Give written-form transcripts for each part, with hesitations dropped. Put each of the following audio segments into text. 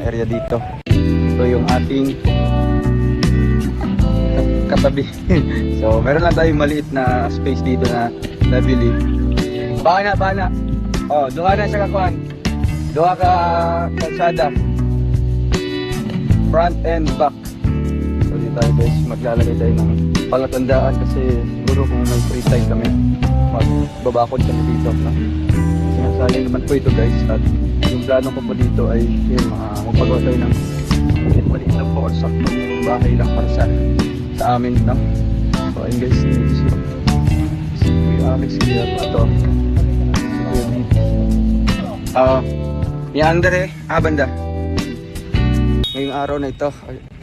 Area dito. Ito yung ating katabi. So, meron lang tayong maliit na space dito na nabili. Bana. Oh, doha na siya kakuan. Doha ka kalsada. Front and back. So, dito tayo guys, maglalagay tayo ng palatandaan kasi siguro kung may free time kami, magbabakod kami dito. No? Sinasali naman po ito guys at yung plano ko po dito ay yun, magpagawa tayo ng maliit na po sa bahay lang para sa amin, no? So ayun guys, si Kuya Alex kaya ito ni Andre banda ngayong araw na ito,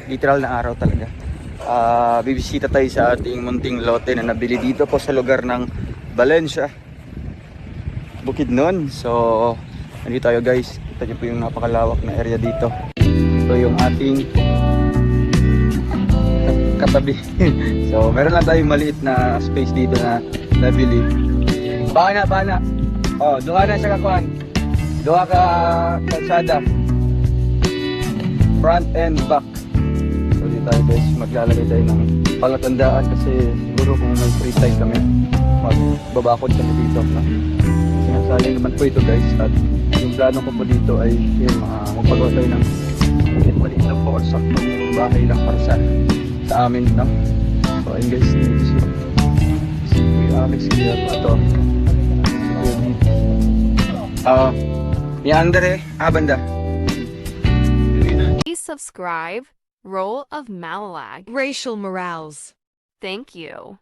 literal na araw talaga, bibisita tayo sa ating munting lote na nabili dito po sa lugar ng Valencia, Bukidnon. So nandito tayo guys, kita nyo po yung napakalawak na area dito. Ito yung ating katabi. So meron lang tayong maliit na space dito na nabili. Bana. Oh, doha na siya kakuan. Doha ka kalsada. Front and back. So dito tayo guys, maglalagay tayo ng palatandaan kasi siguro kung may free time kami, magbabakod kami dito. No? Sinasali naman po ito guys at yung plano ko po dito ay yun, magpagawa tayo ng maliit na po sa bahay lang para sa amin, no? So ayun guys, si Kuya Alex kaya ito ni Andre banda. Please subscribe. Role of Malalag. Racial Morales. Thank you.